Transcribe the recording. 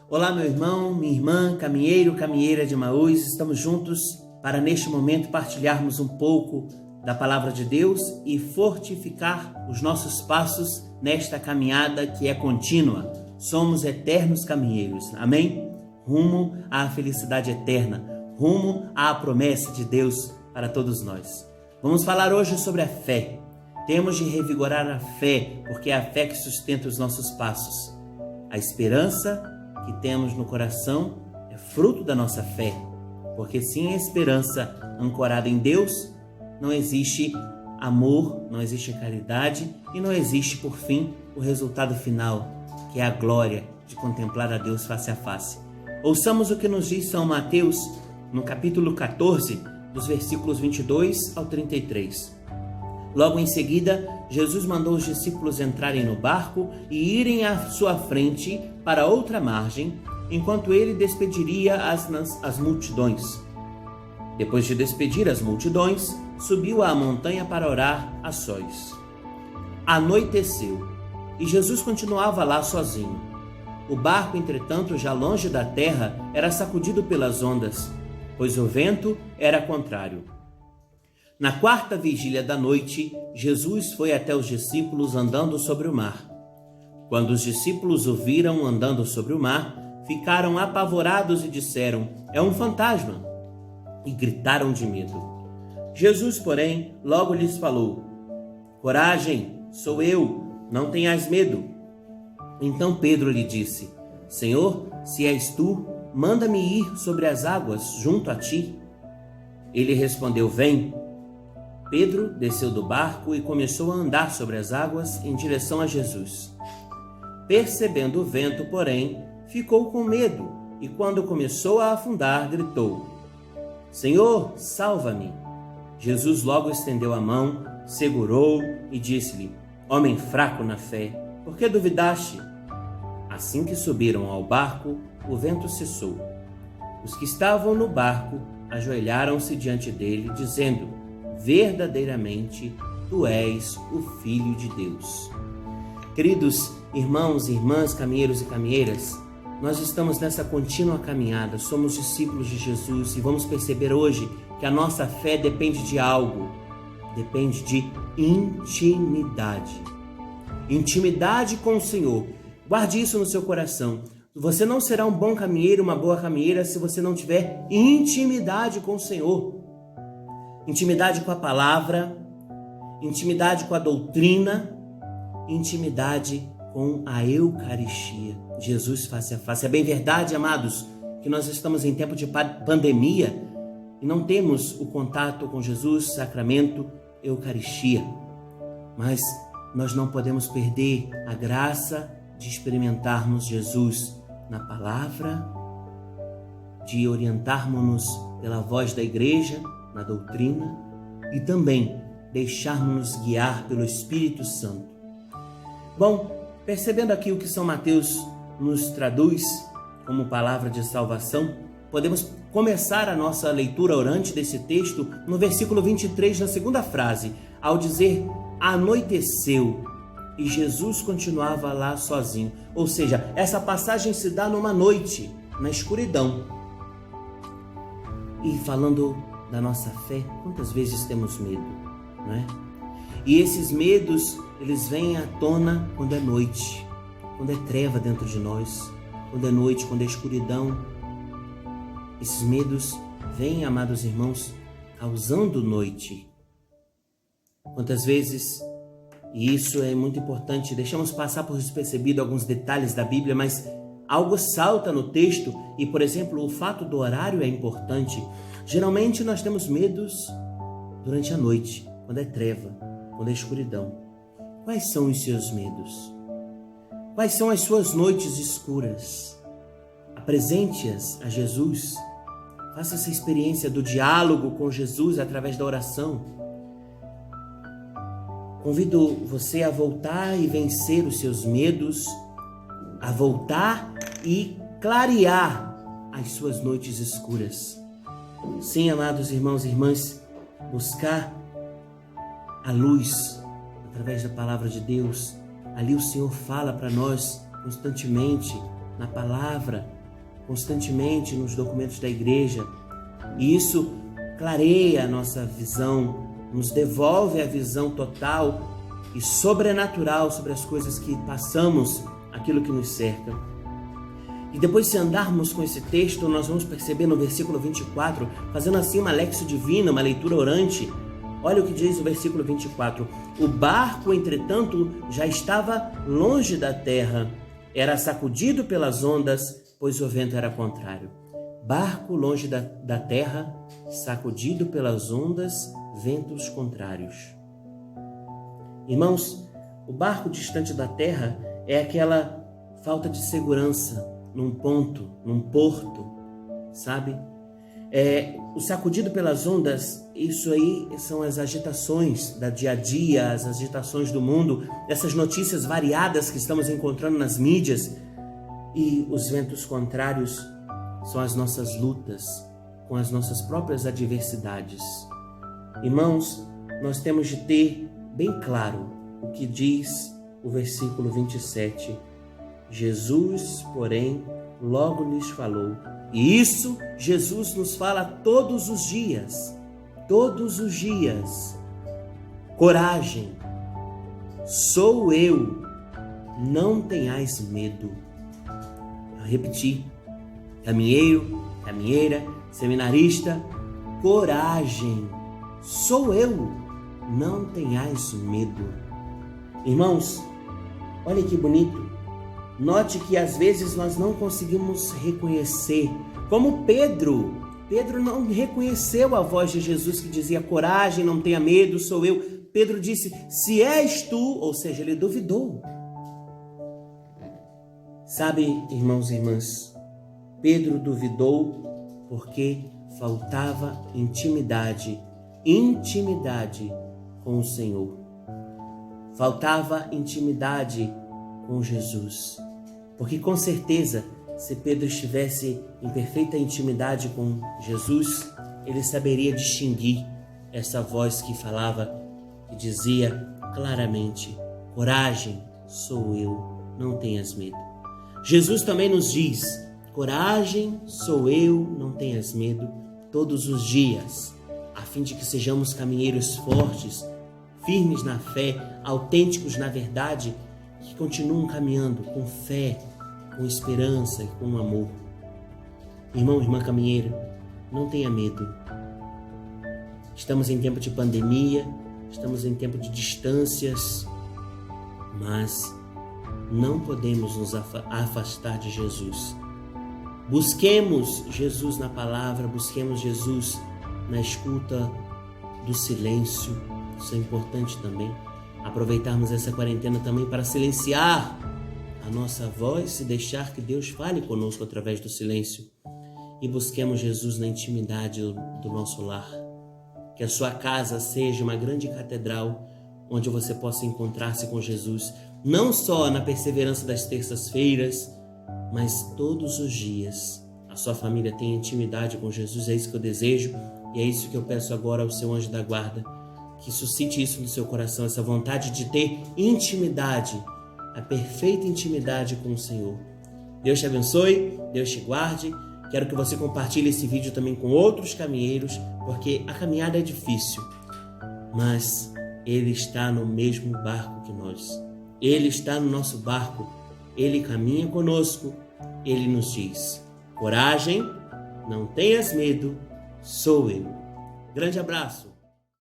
Olá, meu irmão, minha irmã, caminheiro, caminheira de Emaús, estamos juntos para neste momento partilharmos um pouco da palavra de Deus e fortificar os nossos passos nesta caminhada que é contínua. Somos eternos caminheiros, amém? Rumo à felicidade eterna, rumo à promessa de Deus para todos nós. Vamos falar hoje sobre a fé. Temos de revigorar a fé, porque é a fé que sustenta os nossos passos. A esperança que temos no coração é fruto da nossa fé, porque sem a esperança ancorada em Deus, não existe amor, não existe caridade e não existe, por fim, o resultado final, que é a glória de contemplar a Deus face a face. Ouçamos o que nos diz São Mateus, no capítulo 14, dos versículos 22 ao 33. Logo em seguida, Jesus mandou os discípulos entrarem no barco e irem à sua frente para outra margem, enquanto ele despediria as multidões. Depois de despedir as multidões, subiu à montanha para orar a sós. Anoiteceu, e Jesus continuava lá sozinho. O barco, entretanto, já longe da terra, era sacudido pelas ondas, pois o vento era contrário. Na quarta vigília da noite, Jesus foi até os discípulos andando sobre o mar. Quando os discípulos o viram andando sobre o mar, ficaram apavorados e disseram: "É um fantasma!" e gritaram de medo. Jesus, porém, logo lhes falou: "Coragem, sou eu, não tenhais medo." Então Pedro lhe disse: "Senhor, se és tu, manda-me ir sobre as águas junto a ti." Ele respondeu: "Vem." Pedro desceu do barco e começou a andar sobre as águas em direção a Jesus. Percebendo o vento, porém, ficou com medo e, quando começou a afundar, gritou: "Senhor, salva-me!" Jesus logo estendeu a mão, segurou e disse-lhe: "Homem fraco na fé, por que duvidaste?" Assim que subiram ao barco, o vento cessou. Os que estavam no barco ajoelharam-se diante dele, dizendo: "Verdadeiramente, tu és o Filho de Deus." Queridos irmãos e irmãs, caminheiros e caminheiras, nós estamos nessa contínua caminhada, somos discípulos de Jesus e vamos perceber hoje que a nossa fé depende de algo, depende de intimidade. Intimidade com o Senhor. Guarde isso no seu coração. Você não será um bom caminheiro, uma boa caminheira, se você não tiver intimidade com o Senhor. Intimidade com a palavra, intimidade com a doutrina, intimidade com a Eucaristia, Jesus face a face. É bem verdade, amados, que nós estamos em tempo de pandemia e não temos o contato com Jesus, sacramento, Eucaristia. Mas nós não podemos perder a graça de experimentarmos Jesus na palavra, de orientarmos-nos pela voz da igreja, na doutrina, e também deixarmos-nos guiar pelo Espírito Santo. Bom, percebendo aqui o que São Mateus nos traduz como palavra de salvação, podemos começar a nossa leitura orante desse texto no versículo 23, na segunda frase, ao dizer: "Anoiteceu", e Jesus continuava lá sozinho. Ou seja, essa passagem se dá numa noite, na escuridão. E falando da nossa fé, quantas vezes temos medo, não é? E esses medos, eles vêm à tona quando é noite, quando é treva dentro de nós, quando é noite, quando é escuridão. Esses medos vêm, amados irmãos, causando noite. Quantas vezes, e isso é muito importante, deixamos passar por despercebido alguns detalhes da Bíblia, mas algo salta no texto e, por exemplo, o fato do horário é importante. Geralmente nós temos medos durante a noite, quando é treva, quando é escuridão. Quais são os seus medos? Quais são as suas noites escuras? Apresente-as a Jesus. Faça essa experiência do diálogo com Jesus através da oração. Convido você a voltar e vencer os seus medos, a voltar e clarear as suas noites escuras. Sim, amados irmãos e irmãs, buscar a luz através da palavra de Deus. Ali o Senhor fala para nós constantemente na palavra, constantemente nos documentos da igreja. E isso clareia a nossa visão, nos devolve a visão total e sobrenatural sobre as coisas que passamos, aquilo que nos cerca. E depois, se andarmos com esse texto, nós vamos perceber no versículo 24, fazendo assim uma lexio divina, uma leitura orante. Olha o que diz o versículo 24. O barco, entretanto, já estava longe da terra, era sacudido pelas ondas, pois o vento era contrário. Barco longe da terra, sacudido pelas ondas, ventos contrários. Irmãos, o barco distante da terra é aquela falta de segurança num ponto, num porto, sabe? O sacudido pelas ondas, isso aí são as agitações da dia a dia, as agitações do mundo, essas notícias variadas que estamos encontrando nas mídias. E os ventos contrários são as nossas lutas com as nossas próprias adversidades. Irmãos, nós temos de ter bem claro o que diz o versículo 27. Jesus, porém, logo lhes falou. E isso Jesus nos fala todos os dias. Todos os dias. Coragem, sou eu, não tenhais medo. Vou repetir. Caminheiro, caminheira, seminarista, coragem, sou eu, não tenhais medo. Irmãos, olha que bonito. Note que às vezes nós não conseguimos reconhecer, como Pedro não reconheceu a voz de Jesus que dizia: coragem, não tenha medo, sou eu. Pedro disse: se és tu, ou seja, ele duvidou. Sabe, irmãos e irmãs, Pedro duvidou porque faltava intimidade com o Senhor. Faltava intimidade com Jesus. Porque com certeza, se Pedro estivesse em perfeita intimidade com Jesus, ele saberia distinguir essa voz que falava, que dizia claramente: coragem, sou eu, não tenhas medo. Jesus também nos diz: coragem, sou eu, não tenhas medo, todos os dias, a fim de que sejamos caminheiros fortes, firmes na fé, autênticos na verdade, que continuam caminhando com fé, com esperança e com amor. Irmão, irmã caminheira, não tenha medo. Estamos em tempo de pandemia, estamos em tempo de distâncias, mas não podemos nos afastar de Jesus. Busquemos Jesus na palavra, busquemos Jesus na escuta do silêncio. Isso é importante também. Aproveitarmos essa quarentena também para silenciar a nossa voz e deixar que Deus fale conosco através do silêncio. E busquemos Jesus na intimidade do nosso lar. Que a sua casa seja uma grande catedral onde você possa encontrar-se com Jesus, não só na perseverança das terças-feiras, mas todos os dias. A sua família tenha intimidade com Jesus, é isso que eu desejo e é isso que eu peço agora ao seu anjo da guarda, que suscite isso no seu coração, essa vontade de ter intimidade, a perfeita intimidade com o Senhor. Deus te abençoe, Deus te guarde. Quero que você compartilhe esse vídeo também com outros caminheiros, porque a caminhada é difícil, mas Ele está no mesmo barco que nós. Ele está no nosso barco, Ele caminha conosco, Ele nos diz: coragem, não tenhas medo, sou eu. Grande abraço.